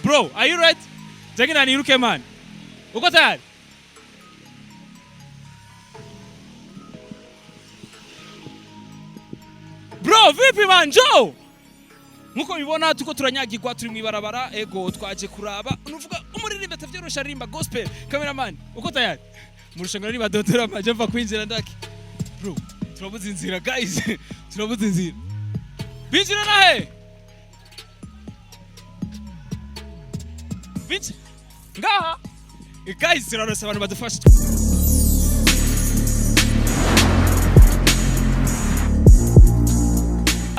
Bro, are you ready? Jengina niruke man. Uko tayari? Bro, vipi man, Joe? Nkuko bibona tuko turanyagirwa turi mwibarabara ego twaje kuraba nuvuga umuririmbe atavyorosha rimba gospel. Cameraman, uko tayari? Murushengero niba dotera maje mva kwinjira ndaki. Bro, turabuze inzira guys. Turabuze inzira. Binjira nahe? Binjira. Ngaha. Guys, turarose abantu badufasha.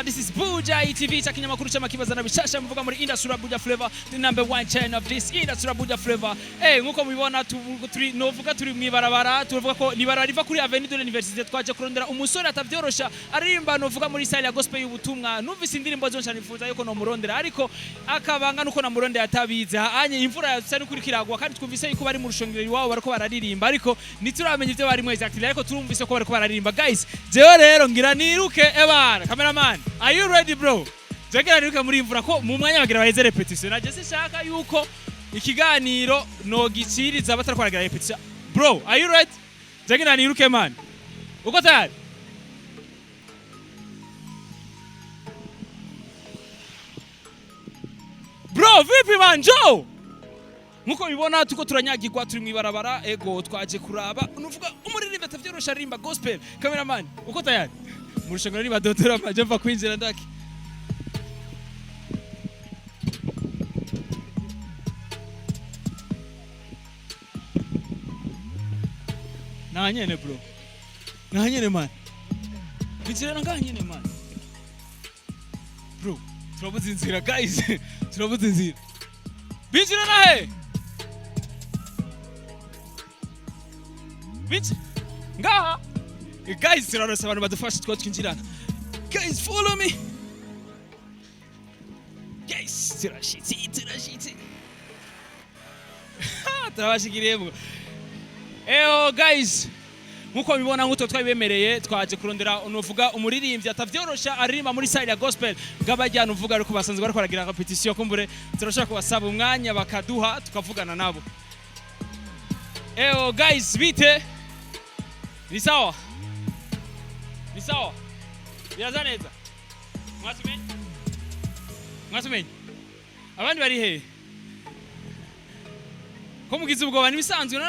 This is Bujahit TV chakinyamakuru cy'amakibazana bishasha muvuga muri industry Buja Flavor, the number one channel of this industry Buja Flavor. Nkuko mubibona turi novuga turi mwibarabara tuvuga ko nibara riva kuri Avenue de l'Université twaje kurondera umusore atavyorosha aririmba novuga muri style ya gospel y'ubutumwa numvise indirimbo zonse nifuza yuko no murondera ariko akabanga nuko namurondera atabize anye imvura yatse n'ukuri kiragwa kandi twumvise yuko bari mu Rushengero iwabo bariko bararirimba ariko nituramenya ivyo bari mu exactly ariko turumvise ko bariko bararirimba guys jewe rero ngira niruke ebana cameraman. Are you ready bro? Jengera niruke muri Imvura ko mu mwanya bagira baheze repetition. Naje shaka yuko ikiganiro no giciriza batari kwaragira repetition. Bro, are you ready? Jengera niruke man. Uko tayari? Bro, vipi man, Joe? Nkuko bibona tuko turanyagirwa turi mwibarabara ego twaje kuraba nuvuga umuririmbe atavyorosha rimba gospel. Cameraman, uko tayari? Murushengero niba dotera maje mva kwinjira ndaki. Nanyene bro. Nanyene man. Binjira nganyene man. Bro, turabuze inzira guys. Turabuze inzira. Binjira nahe? Binjira. Ngaha. Guys, turarose abantu badufasha twinjirana. Guys, follow me. Guys, turashitse. Turabashikiremo. Guys, nkuko mibona nkuto twabibemereye twaje kurondera unovuga umuririmbyi atavyorosha aririmba muri style ya gospel ngabajyana uvuga ariko basanzwe bariko baragira competition kumbure turashaka kubasaba umwanya bakaduha tukavugana nabo. Guys, bite? Ni sawa? Ni sawa? Biraza neza? Mwasumenye? Abandi bari he? Ko mugize ubwoba nibisanzwe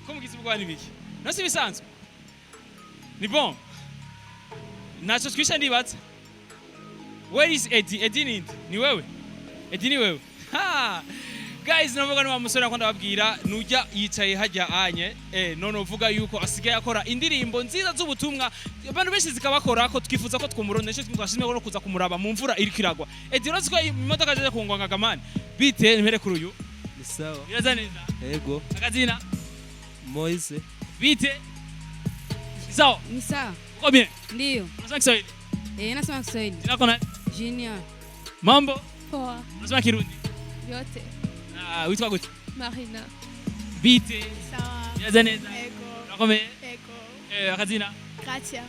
ko mugize ubwoba nibiki? Nasi bisanzwe? Ni bon? Nacho twisha ndibatse. Where is Eddie? Eddie ni wewe? Eddie ni wewe? Ha! Guys, navuga no musore akunda babwira nujya yicaye hajya anye none uvuga yuko asigaye akora indirimbo nziza z'ubutumwa abantu benshi zikabakora ko twifuza ko twumurondeshe twashimye ko kuza kumuraba mu mvura iri kiragwa. Uraziko ko imodoka jaje kungwanga gamani bite nimpere kuri uyu ni sawa biraza neza yego akazina Moise bite sawa Ni sawa. Uko bien? Ndio. Unasema Kiswahili? Nasema Kiswahili. Jina lako nani? Junior. Mambo? Poa. Unasema Kirundi? Yote. Uitwa gute? Marina. Bite? Sawa. Biraza neza? Ego. Urakome? Ego. Akazina? Katia.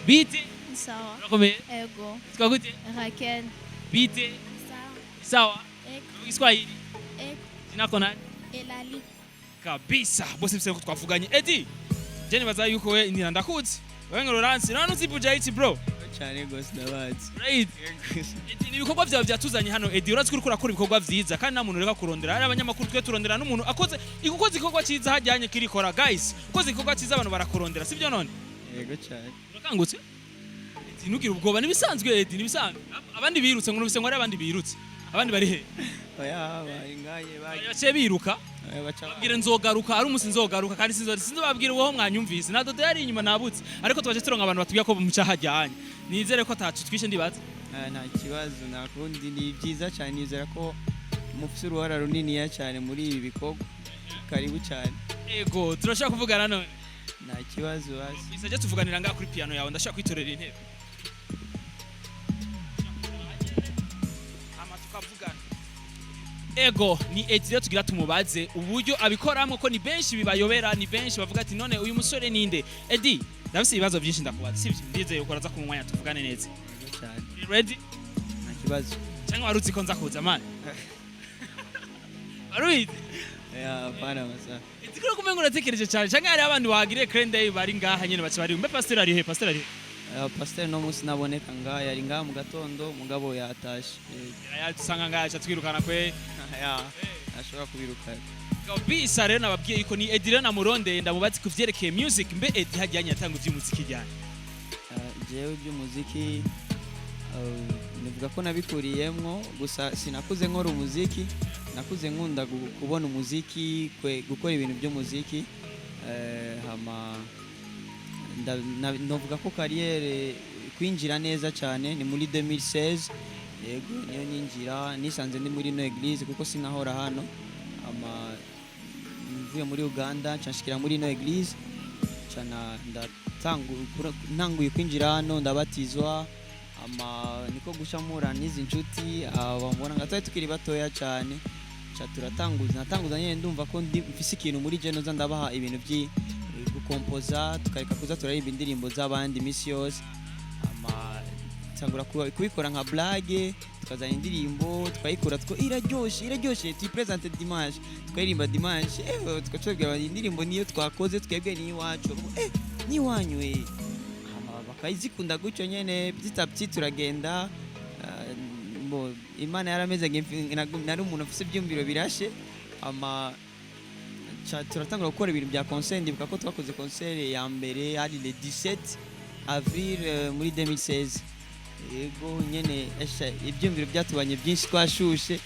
Bite? Sawa. Urakome? Ego. Uitwa gute? Raquel. Bite? Sawa. Sawa? Ego. Kiswahili? Ego. Jina lako nani? Elali. Kabisa bose bise ko twavuganye. Eddie, je nibaza yuko we ni ndakuzi. Wewe Lawrence, none uzi Bujahit bro. cyane gose ndabazi. Right. Eddie ni ibikorwa byawe byatuzanye hano. Eddie uraziko uriko urakora ibikorwa vyiza kandi nta muntu ureka kurondera. Ari abanyamakuru twe turondera n'umuntu akoze igukoze igikorwa cyiza hajyanye kirikora guys. Ukoze igikorwa cyiza abantu barakurondera sivyo none? Yego cyane. Urakangutse? Eddie nugira ubwoba nibisanzwe Eddie nibisanzwe. Abandi birutse ngo nubise ngo ari abandi birutse. Abandi bari he? Oya bari ngaye bace biruka. baca babwire nzogaruka ari umunsi nzogaruka kandi sinzobabwire wowe mwanyumvise na dodo yari inyuma nabutse ariko twaje turonga abantu batubwira ko mu cyahajyanye nizere ko tacu twishe ndibaza nta kibazo nakundi ni byiza cyane nizera ko mufite uruhara runini cyane muri ibi bikorwa karibu cyane ego turashaka kuvugana none nta kibazo basi bisaje tuvuganira ngaha kuri piano yawe ndashaka kwitorera intebe ama tukavugana ego ni Eddie tugira tumubaze uburyo abikoramo ko ni benshi bibayobera ni benshi bavuga ati none uyu musore ninde Eddie ndafise ibibazo byinshi ndakubaza sivyo ndizeye uko raza kumwanya tuvugane neza cyane ready nta kibazo cyangwa waruzi ko nza kuza man Arubizi. Hapana masa. Tikiro kumengo uratekereje cyane cyangwa hari abandi wagire Crende bari ngaha nyene baci bari. Mbe pastor ari he? Pastor ari he? Pastor no musi naboneka ngaha yari ngaha mu gatondo mugabo yatashe. Dusanga ngaha aca twirukana kwe. Ashobora kubiruka. Bisa rero nababwiye yuko ni Edira na Muronde ndamubatse kuvyerekeye music mbe Edi hajyanye atanga ivy'umuziki ryane. Jewe iby'umuziki nivuga ko nabikuriyemwo gusa sinakuze nkora umuziki, nakuze nkunda kubona umuziki gukora ibintu by'umuziki hama novuga ko carrière kwinjira neza cyane ni muri 2016 yego niyo ninjira nisanze ndi muri no église kuko sinahora hano ama mvuye muri Uganda nshashikira muri no église cyana ntanguye kwinjira hano ndabatizwa ama niko gushamura n'izi nshuti abambona ngataye tukiri batoya cyane cha natanguza nyene ndumva ko mfise ikintu muri je noza ndabaha ibintu byi gukompoza tukareka kuza turaririmba indirimbo z'abandi misi yose ama tangura kubikora nka blague tukazana indirimbo twayikora iraryoshe tuyipresente dimanche twaririmba dimanche tukacobwira indirimbo niyo twakoze twebwe ni iwacu ni wanywe bakayizikunda gutyo nyene byitapti turagenda Imana yarameze nari umuntu afise ibyumviro birashe ama turatangura gukora ibintu bya concert ndibuka ko twakoze concert ya mbere ari le 17 avril muri 2016 yego nyene ibyumviro byatubanye byinshi twashushe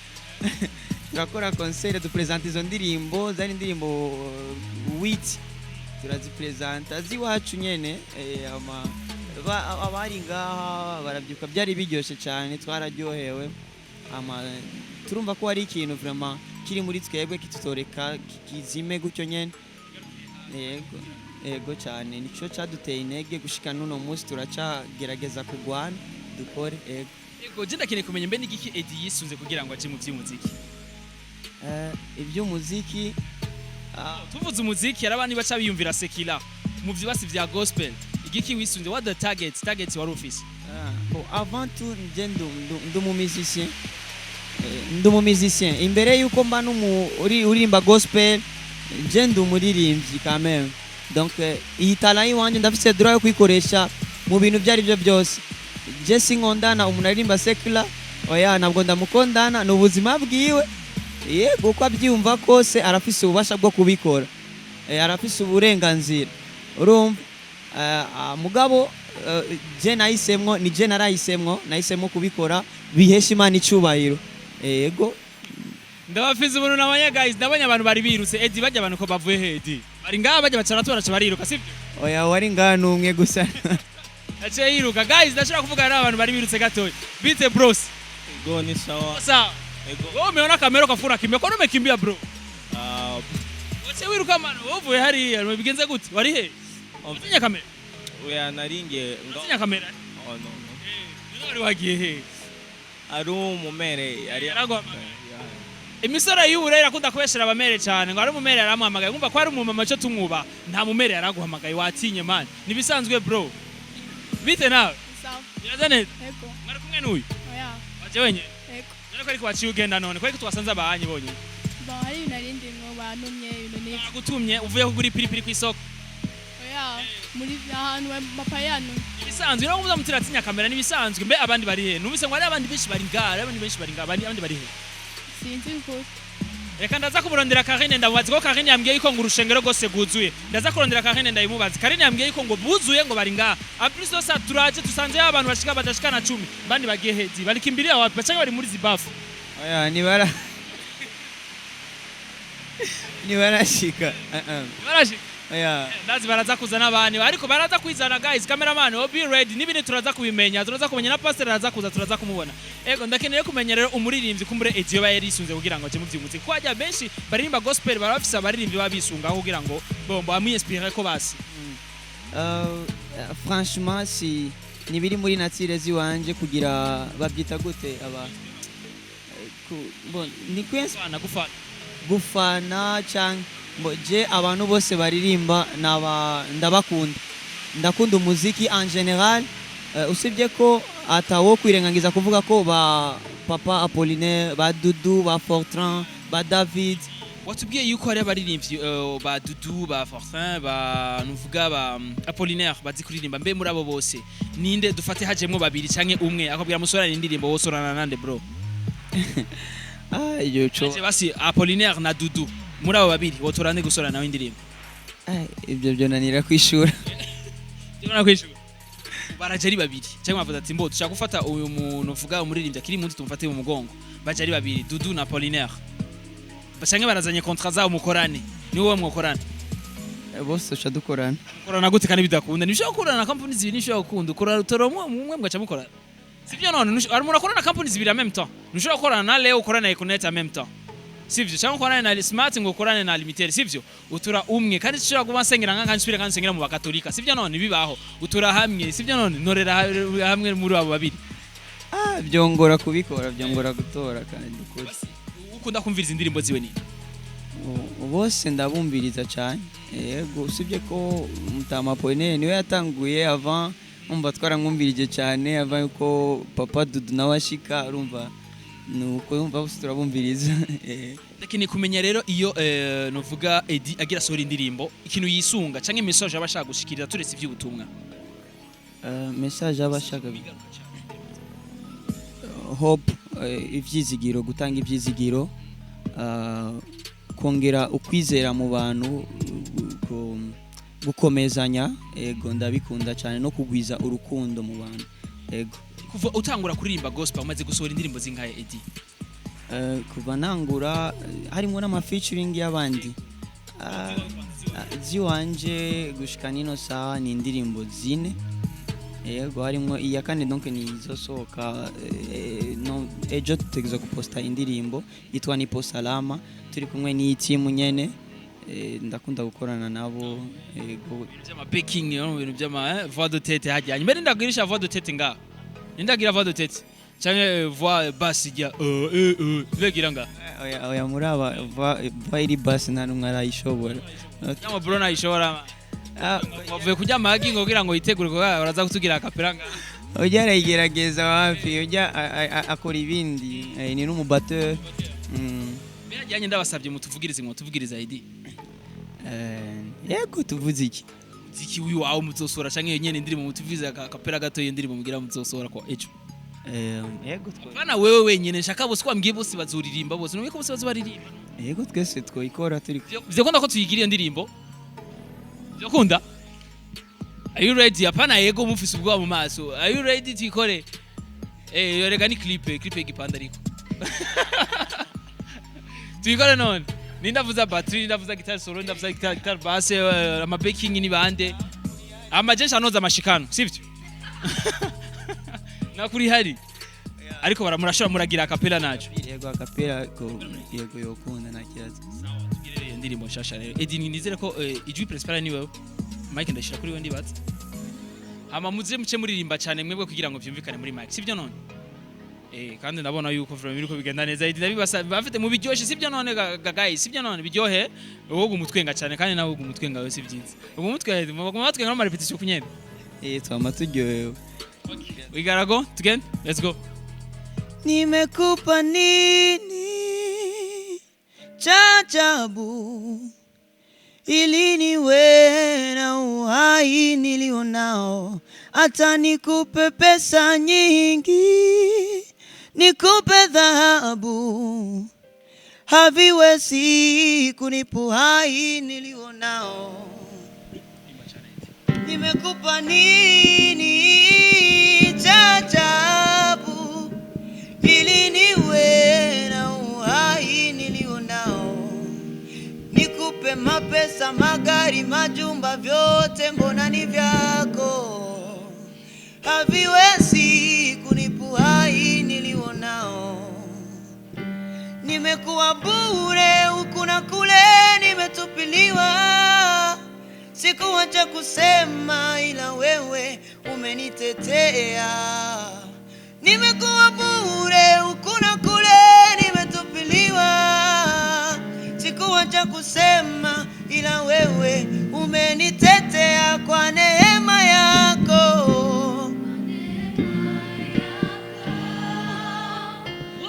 turakora concert dupresente izo ndirimbo zari indirimbo 8 turazipresenta ziwacu nyene ama abari ngaha barabyuka byari biryoshe cyane twararyohewe ama turumva ko ari ikintu vraiment kiri muri twebwe kitutoreka kizime gutyo nyene yego cyane nico caduteye intege gushika nuno munsi turacagerageza kugwana dukore yego je ndakeneye kumenya mbe n'igiki Edi yisunze kugira ngo aje mu by'umuziki iby'umuziki tuvuze umuziki yarabandi baca biyumvira sekila mu byibasi vya gospel igiki wisunze what the targets wari office avant tout ndumu musicien imbere yuko mba uririmba gospel je ndumuririmbyi quand même donc iyi talent yiwanje ndafise droit yo kwikoresha mu bintu byari byo byose je sinkondana umuntu aririmba secular oya nabwo ndamukondana n'ubuzima bwiwe yego ko abyumva kose arafise ububasha bwo kubikora arafise uburenganzira urumva mugabo je nahisemwo kubikora bihesha Imana icubahiro yego ndabafize ubuntu nabanya guys ndabanya abantu bari birutse Edi bajya abantu ko bavuye Edi bari ngaha bajya bacana turaca bariruka sivyo oya wari ngaha numwe gusa ace yiruka guys ndashaka kuvuga n'abantu bari birutse gatoya bite bros go ni sawa sawa wewe umeona kamera kafura kimya kwa umekimbia bro wache wiruka mano uvuye hariya bigenze gute wari he utinya kamera oya naringe utinya kamera oh no wari wagiye he ari umumere yari aragwa imisora y'ubure irakunda kubeshera abamere cyane ngo ari umumere yaramuhamagaye ngumva ko ari umumama cyo tumwuba nta mumere yaraguhamagaye watinye man nibisanzwe bro bite nawe Sawa. biraza neza Ego. mwari kumwe n'uyu Oya. waje wenye Ego. none ko ariko waciye ugenda none ko ariko twasanze abahanyi bonye Bon, hari narindi ngo bantumye ibintu ni. nagutumye uvuye kugura ipiripiri ku isoko Oya. Muri ahantu mapayano. ibisanzwe rero muza mutiratinya kamera nibisanzwe mbe abandi bari he numvise ngo ari abandi benshi bari ngara abandi benshi bari ngara abandi bari he Sinzi ko. reka ndaza kumurondera Karine ndamubaza ko Karine yambwiye yuko ngo urushengero rwose bwuzuye ndaza kurondera Karine ndayimubaza Karine yambwiye yuko ngo buzuye ngo bari ngaha apris do sa turaje tusanze abantu bashika badashikana 10 bandi bagiye hedi bari kimbiriya wapi bacanga bari muri Zibafu oya nibarashika baraje oya ndazi baraza kuzana abantu ariko baraza kwizana guys cameraman be ready nibindi turaza kubimenya turaza kumenya na pastor araza kuza turaza kumubona ego ndakeneye kumenya rero umuririmbyi kumbure Edi ba yarisunze kugira ngo aje mu by'umuziki kwajya benshi baririmba gospel barafise abaririmbyi babisunga kugira ngo bombo amwinspire ko basi franchement si nibiri muri nature ziwanje kugira babyita gute aba bon ni kwensana gufana cyangwa je abantu bose baririmba ndakunda umuziki en general usibye ko atawo kwirengagiza kuvuga ko ba Papa Apollinaire ba Dudu ba Fortran ba David. watubwiye yuko hari abaririmbyi ba Dudu ba Fortin ba nuvuga ba Apollinaire bazi kuririmba mbe muri abo bose ninde dufate hajemwo babiri canke umwe akabwira musorana indirimbo wosorana nande bro Iyo cyo aje basi Apollinaire na Dudu muri abo babiri wotorane gusorana nawe indirimbo ibyo byo nanira kwishura. Ndibona kwishura baraje ari babiri cyangwa bavuga ati mbo dushaka gufata uyu muntu uvuga umuririmbyi akiri mundi tumufate mu mugongo baje ari babiri Dudu na Apollinaire basange barazanye contrat zabo mukorane ni wowe mwokorana Bose cha dukorana. mukorana gute kandi bidakunda nishobora gukorana na company zibiri nishobora gukunda ukora utoromwe umwe mwacha mukorana sivyo none ari munakorana na company zibiri en même temps nishobora gukorana na Leo ukorana na Econet en même temps sivyo cyangwa ukorana na Smart ngo ukorane na Limited sivyo utura umwe kandi nishobora kuba nsengera nka nsubira kandi nsengera mu bakatolika sivyo none bibaho utura hamwe sivyo none norera hamwe muri abo babiri Byongora kubikora byongora gutora kandi dukora. ukunda kumviriza indirimbo ziwe ni Bose ndabumbiriza cyane. Yego usibye ko Mutama Apollinaire niwe yatanguye avant umva twaramwumbirije cyane avant yuko Papa Dudu nawe ashika urumva nuko yumva bose turabumbiriza. lakini kumenya rero iyo novuga Edi agira sohora indirimbo ikintu yisunga canke message abashaka gushikiriza turetse ivy'ubutumwa Message abashaka hope ivyizigiro gutanga ivyizigiro kongera ukwizera mu bantu gukomezanya ego ndabikunda cyane no kugwiza urukundo mu bantu ego kuva utangura kuririmba gospel umaze gusohora indirimbo zingahe Edi kuva nangura harimo n'ama featuring y'abandi ziwanje gushika nino sawa ni indirimbo zine yego harimo iya kane donc ni izosohoka no ejo tutegeza kuposta indirimbo yitwa Nipo Salama turi kumwe ni team nyene ndakunda gukorana nabo yego byama baking yo bintu byama voix de tête hajyanye mbere ndagirisha voix de tête nga ndagira voix de tête cyane voix basse ya legira nga oya muraba voix iri basse nta numwe arayishobora nyama bro nayishobora wavuye kujya magi ngo kugira ngo yitegure ko baraza kutugira akapera nga ujya arayigerageza wapi ujya akora ibindi ni n'umubatteur byajyanye ndabasabye mutuvugirize ngo tuvugiriza Edi yego tuvuze iki ziki uyu wawe muzosora canke nyene indirimbo mutuvugiriza akapera gato y'indirimbo mugira muzosora ko ejo yego bana wewe wenyene nshaka bose kwambwiye bose bazuririmba bose numwe ko bose bazobaririmba yego twese twoikora turi byo kunda ko tuyigiriye indirimbo byo kunda are you ready apana yego mufise ubwo mu maso are you ready tikore yorega ni clip igipanda ariko tuyikore none nindavuza battery ndavuza guitar solo ndavuza guitar bass ama backing ni bande amajesha anoza amashikano sivyo nakuri hari ariko baramurashora muragira akapela naco yego akapela ko yego yokunda nakiyaza tugireye indirimbo shasha rero Edi nizere ko ijwi principal ni wewe Mike ndashira kuri we ndibatse hama muze muce muririmba cyane mwebwe kugira ngo byumvikane muri Mike sivyo none kandi ndabona yuko vraiment biriko bigenda neza Edi ndabibasa bafite mu biryoshye sivyo none guys sivyo none biryohe wowe umutwenga cyane kandi nawe umutwenga we sivyiza ubu umutwenga no repetition kunyene twama turyohewe we gotta go again let's go nimekupa nini cha ajabu ili niwe na uhai nilionao hata nikupe pesa nyingi nikupe dhahabu haviwezi kunipa uhai nilionao nimekupa nini cha ajabu ili niwe na uhai nilionao nikupe mapesa magari majumba vyote mbona ni vyako haviwezi kunipa uhai nilionao nimekuwa bure huku na kule nimetupiliwa sikuacha kusema ila wewe umenitetea nimekuwa bure huku na kule nimetupiliwa sikuacha kusema ila wewe umenitetea kwa neema yako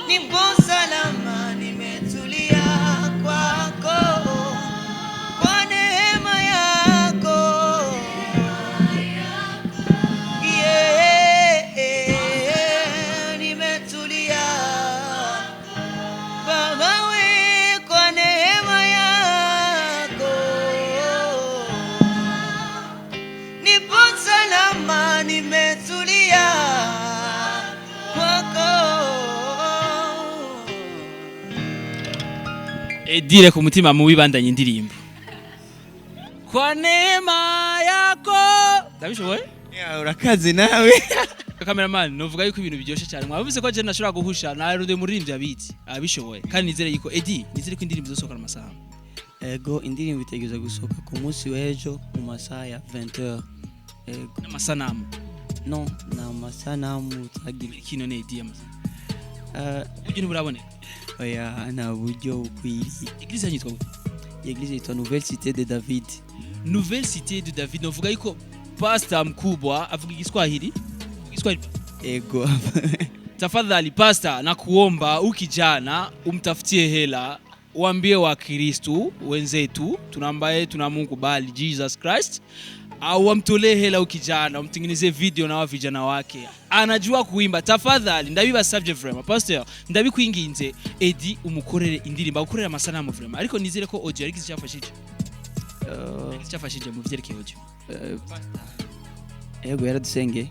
nipo salama nimetulia Edire ku mutima mubi bandanye indirimbo. Kwa neema yako. Ndabishoboye? Ya urakaze nawe. Cameraman novuga yuko ibintu byoshe cyane. Mwavuze ko je nashobora guhusha na rude muririmbyi abiti. Abishoboye. Kandi nizere yuko nizere ko indirimbo zosohoka mu masaha. Ego indirimbo itegeza gusohoka ku munsi w'ejo mu masaha ya 20h. Ego N'amasanamu. no na masanamu tagira Kino ne Eddie amaze. Uburyo ntiburaboneka. oya nta buryo bukwiriye. Eglise yitwa gute? Eglise yitwa Nouvelle Cité de David. Nouvelle Cité de David. Novuga yuko pastor mkubwa avuga Igiswahili. Igiswahili. Ego Tafadhali pastor nakuomba ukijana umtafutie hela uambie wa Kristo wenzetu tunambaye tuna Mungu bali Jesus Christ au amtolee hela ukijana umtengeneze video na wa vijana wake anajua kuimba. Tafadhali ndabibasavye vraiment pastor ndabikwinginze Eddie umukorere indirimbo ukorera amasanamu vraiment ariko nizere ko audio yari cyafashije cyafashije mu vyerekeye audio ego yaradusengeye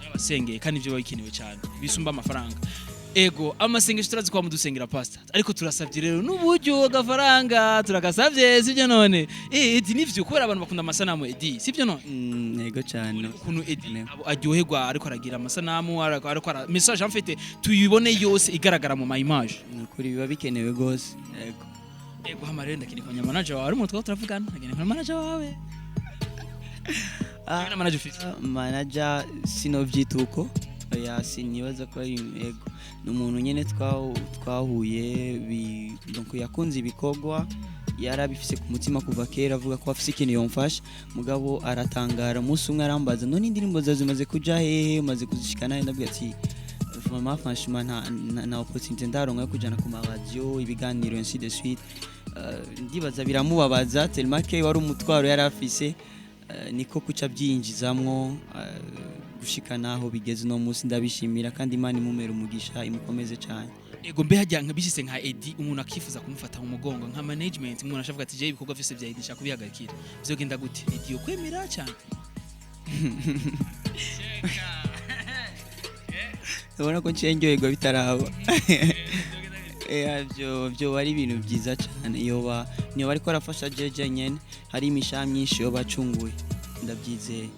abasengeye kandi ivyo babikenewe cyane bisumba amafaranga. Ego amasengesho turazi kwa mudusengera pastor ariko turasavye rero n'uburyo gafaranga turagasavye sivyo none Eddie nivyo kubera abantu bakunda amasanamu Eddie sivyo none ego cyane ukuntu Eddie aryoherwa ariko aragira amasanamu ariko message en fait tuyibone yose igaragara mu image nukuri biba bikenewe gose. Ego hama rero ndakiri kwa manager wawe umutwe turavugana agene kwa manager wawe na manager ufite manager sinovyituko oya sinibaza ko ari ego n'umuntu nyene twahuye donc yakunze ibikogwa yarabifise ku mutima kuva kera avuga ko afise ikintu yomfasha mugabo aratangara umunsi umwe arambaza none indirimbo zawe zimaze kuja hehe umaze kuzishikana ndabwira ati vraiment franchement na opportunité ndaronka yo kujana ku radio ibiganiro ainsi de suite. Ndibaza biramubabaza tellement que wari umutwaro yarafise niko kuca byinjizamwo gushikana aho bigeze no munsi ndabishimira kandi Imana imumera umugisha imukomeze cyane. Ego mbe hajya nkabishise nka Eddie umuntu akifuza kumufata mu mugongo nka management umuntu ashavuga ati je ibikorwa byose bya Eddie shaka kubihagarikira bizogenda gute Eddie ukwemera cyane ubona ko ncyengerwa bitaraba byo bari ibintu byiza cyane iyo niyo bari ko arafasha jeje nyene hari imisha myinshi yo bacunguye ndabyizeye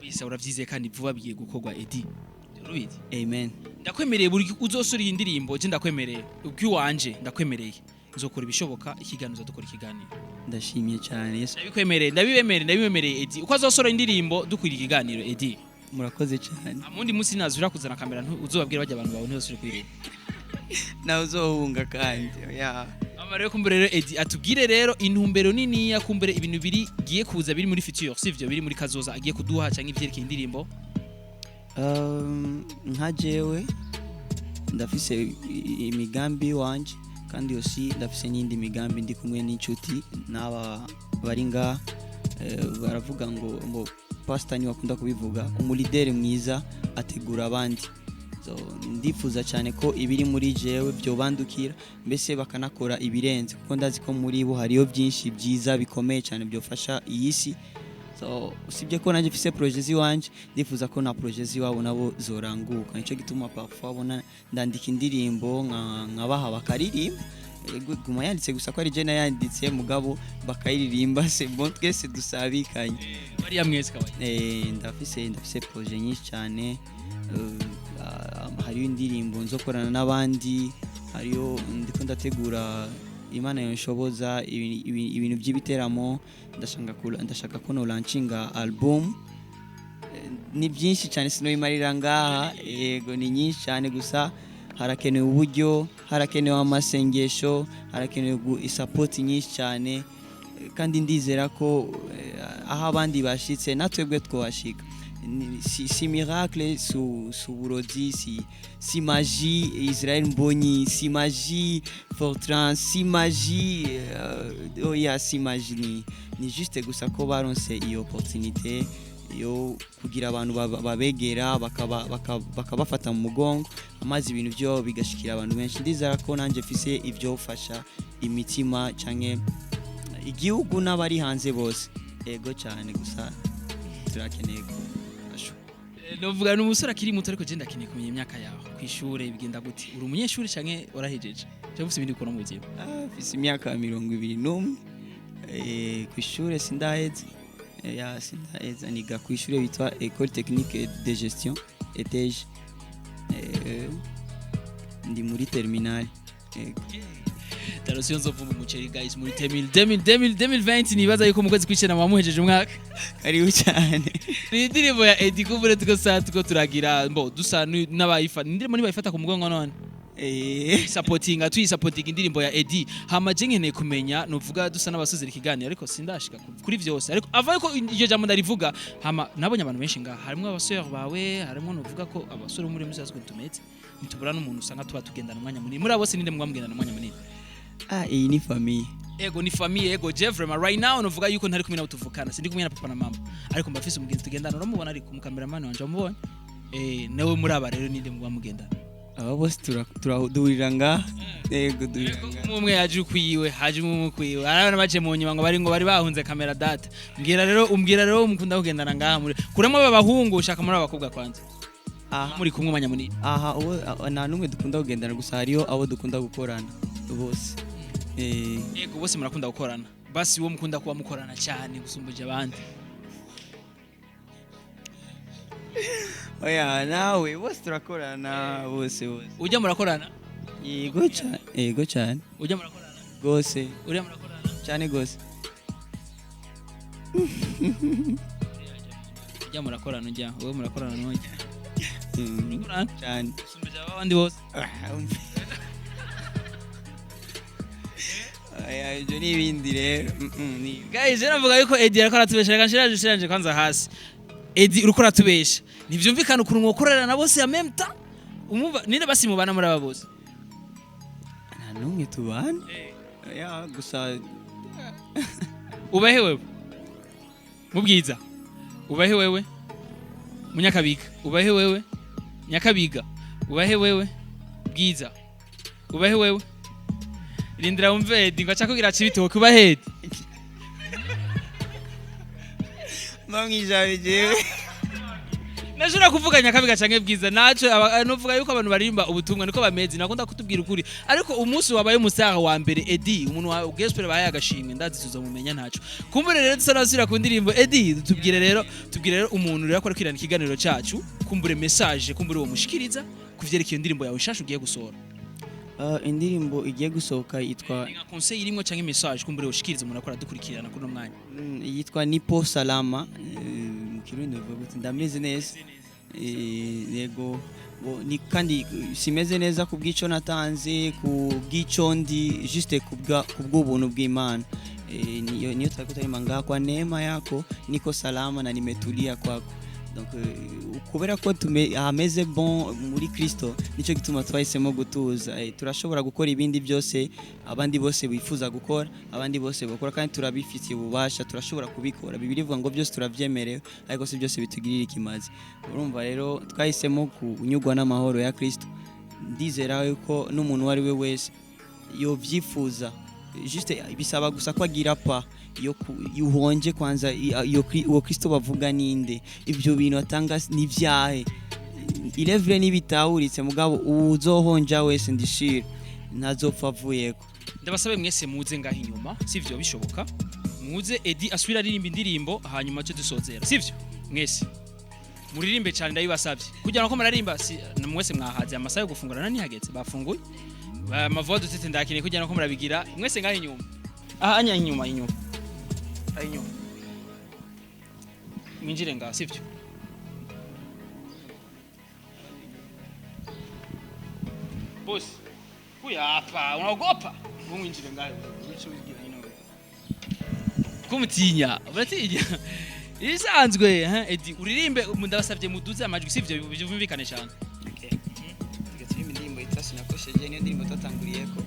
kabisa uravyizeye kandi vuba bigiye gukorwa Eddie urubizi. Amen. Ndakwemereye buri uzosura iyi ndirimbo je ndakwemereye ubwi wanje ndakwemereye nzokora ibishoboka ikiganiro dukora ikiganiro ndashimye cyane Yesu ndabibemereye Eddie uko azosora indirimbo dukwira ikiganiro Eddie murakoze cyane amundi munsi nazura kuzana kamera uzobabwira bajya abantu bawe ntibasure kwireba nawe uzohunga kandi ya amarero kumbere rero Eddie atubwire rero intumbero nini ya kumbere ibintu biri giye kuza biri muri future sivyo biri muri kazoza agiye kuduha cyangwa ivyerekeye indirimbo. Nka jewe ndafise imigambi wanje kandi yosi ndafise n'indi migambi ndi kumwe n'inshuti n'aba bari nga baravuga ngo pastor ni wakunda kubivuga umulidere mwiza ategura abandi. So ndifuza cyane ko ibiri muri jewe byo bandukira mbese bakanakora ibirenze kuko ndazi ko muri bo hariyo byinshi byiza bikomeye cyane byofasha iyi si. So usibye ko nanje fise projet wanje ndifuza ko na projet wabo nabo zoranguka nico gituma parfois abona ndandika indirimbo nkabaha bakaririmba guma yanditse gusa ko ari je nayanditse mugabo bakayiririmba c'est bon twese dusabikanye bari yamwese kabaye. ndafise projet nyinshi cyane hariyo indirimbo nzokorana n'abandi hariyo ndiko ndategura Imana yonshoboza ibintu by'ibiteramo ndashaka ko no launchinga album ni byinshi cyane sinoyimarira ngaha yego ni nyinshi cyane gusa harakenewe uburyo harakenewe amasengesho harakenewe support nyinshi cyane kandi ndizera ko aho abandi bashitse natwebwe twashika si miracle su burodi si magie Israel Mbonyi si magie Fortran si magie si magie ni juste gusa ko baronse iyo opportunité yo kugira abantu babegera bakabafata mu mugongo amazi ibintu byo bigashikira abantu benshi ndizera ko nanje mfise ivyo fasha imitima canke igihugu n'abari hanze bose ego cyane gusa turakeneye novuga n'umusore akiri muto ariko je ndakeneye kumenya imyaka yawe kwishure bigenda gute uri umunyeshuri canke warahejeje cyangwa ufite ibindi ukora mu buzima? Mfise imyaka 21 ku ishure sindaheze sindaheze niga ku ishure bitwa École Technique de Gestion ETG ndi muri terminale. Darasiyo nzovuma umuceri guys muri 2020 nibaza yuko mu kwezi kw'icenda mwamuhejeje umwaka. Karibu cyane. Indirimbo ya Eddie Kuvumbura tuko turagira dusa n'abayifata indirimbo nibayifata ku mugongo none. Supporting indirimbo ya Eddie hamaje nkeneye kumenya nuvuga dusa n'abasuzira ikiganiro ariko sindashika kuri vyose ariko avaye ko iryo jambo ndarivuga hama nabonye abantu benshi ngaha harimo abasore bawe harimo nuvuga ko abasore muri musazwe tumetse nitubura n'umuntu usanga tuba tugendana umwanya munini muri abo sininde mugambgendana umwanya munini. Iyi ni famille. Ego ni famille ego Jeffrey right now nuvuga yuko ntari kumwe n'abutuvukana sindi kumwe na papa na mama ariko mbafise umugenzi tugendana uramubona ariko mu cameraman wanje amubonye nawe muri aba rero ninde mugamugendana aba bose turahudurira nga yego duhiranga umwe yaje ukwiwe haje umwe ukwiwe arabana baje mu nyuma ngo bari bahunze camera data umbwira rero mukunda kugendana ngaha muri kuramo babahungu ushaka muri abakobwa kwanza muri kumwe umwanya munini nta numwe dukunda kugendana gusa hariyo abo dukunda gukorana bose yego bose murakunda gukorana basi wo mukunda kuba mukorana cyane gusumbuje abandi. Oya nawe bose turakorana bose ujya murakorana yego cyane ujya murakorana gose uriya murakorana cyane gose ujya murakorana wowe murakorana n'ujya cyane gusumbuje abandi bose. ibyo ni ibindi rero guys navuga yuko Eddie ariko aratubesha reka nshiranje kwanza hasi Eddie uriko aratubesha ntivyumvikana ukuntu mwokorera na bose ya même temps umumva ninde basi mubana muri aba bose nta numwe tubana gusa ubahe wewe mubwiza ubahe wewe munyakabiga ubahe wewe nyakabiga ubahe wewe bwiza ubahe wewe Lindira umve Eddie ngo acakugira cibitoke ubahe mamwija bijewe Nashura kuvuga nyakabiga canke bwiza naco nuvuga yuko abantu barimba ubutumwa niko bameze nakunda kutubwira ukuri ariko umunsi wabaye umusaha wa mbere Eddie umuntu wa gospel bahaye agashimwe ndazizuza mumenya ntaco kumbure rero tusanasubira ku ndirimbo Eddie tubwire rero umuntu rero akora kwirana ikiganiro cacu kumbure message kumbure wo mushikiriza kuvyerekeye indirimbo yawe shashu ugiye gusohora. Indirimbo igiye gusohoka yitwa Inga conseil irimo canke message kumbure ushikiriza umuntu akora dukurikirana kuno mwanya yitwa Nipo Salama mu kirundi bavuga ndameze neza yego ni kandi simeze neza kubwico natanze kubwico ndi juste kubw'ubuntu bw'Imana niyo twakutarimba ngaha kwa neema yako niko salama na nimetulia kwako. Donc kubera ko ameze bon muri Kristo nico gituma twahisemo gutuza turashobora gukora ibindi byose abandi bose bifuza gukora abandi bose bakora kandi turabifitiye ububasha turashobora kubikora Bibiri ivuga ngo byose turavyemerewe ariko si byose bitugirira ikimazi. Urumva rero twahisemo kunyugwa n'amahoro ya Kristo ndizera yuko n'umuntu wari we wese yo vyifuza juste bisaba gusa ko agira pa yuhonje kwanza iyo Kristo bavuga ninde ibyo bintu atanga n'ivyahe ilevre nibitawuritse mugabo uzohonja wese ndishira ntazopfa avuyeko. Ndabasabe mwese muze ngaho inyuma sivyo bishoboka muze Eddie asubira aririmba indirimbo hanyuma cyo dusozera sivyo mwese muririmbe cyane ndabibasabye kugira ngo murarimba mwese mwahaze amasaha yo gufungura nihagetse bafunguye amavodo tete ndakine kugira ngo murabigira mwese ngaho inyuma anya inyuma mwinjire ngaho sivyo boss kuya hapa unaogopa mwinjire ngaho wicho wigira ino kumutinya uratinya isanzwe Eddie uririmbe ndabasabye muduze amajwi sivyo byumvikane cyane. Okay tugatuma indirimbo itasi nakosheje niyo ndirimbo tatanguriyeko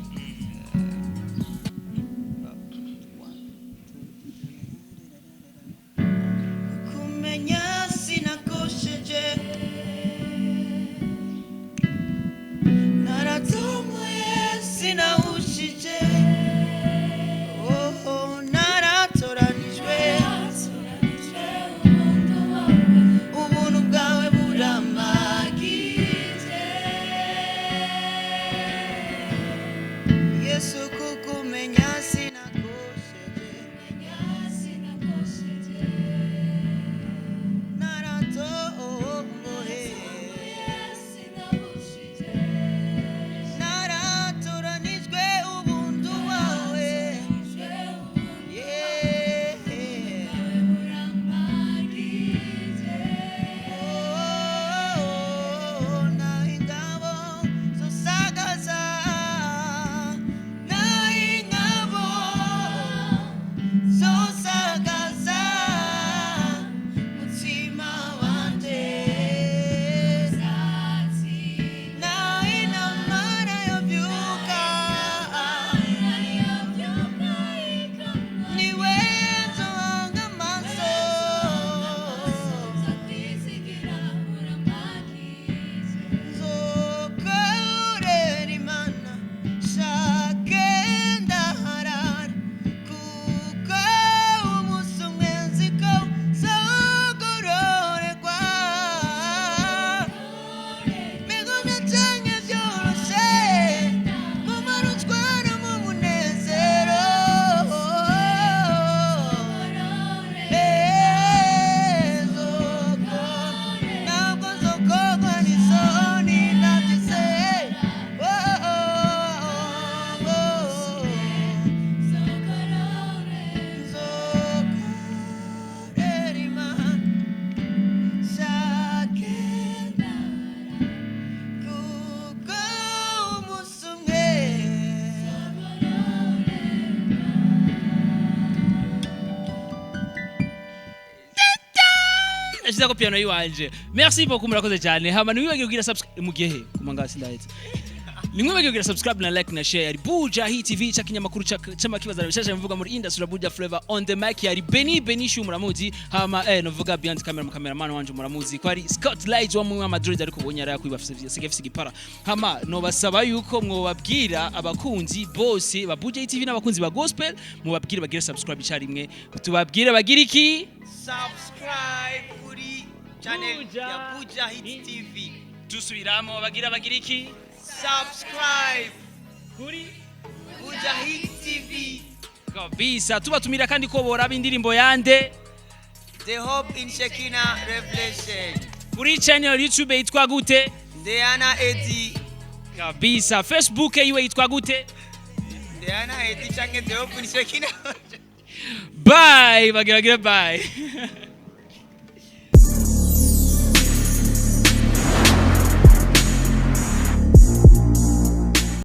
ashyize ko piano yiwanje merci beaucoup murakoze cyane hama niwibagire kugira subscribe mu gihe kumangasi ndahetse nimwibagire kugira subscribe na like na share yari Bujahit TV cyakinyamakuru cy'amakibazo bishasha mvuga muri industry ya Buja Flavor on the mic yari Beni Shu muramuzi hama novuga behind camera mu cameraman wanje muramuzi ko ari Scott Lights wa mu Madrid ariko bonye ara kwibafise sigefise gipara hama no basaba yuko mwobabwira abakunzi bose ba Bujahit TV n'abakunzi ba gospel mwobabwire bagire subscribe cyarimwe tubabwire bagira iki subscribe kuri channel ya Bujahit TV tusubiramo bagira iki subscribe kuri Bujahit TV kabisa tubatumira kandi ko boraba indirimbo yande The Hope in Shekinah Revelation kuri channel YouTube yitwa gute Diana Edi kabisa Facebook yiwe yitwa gute Diana Edi change The Hope in Shekinah bye bagira bye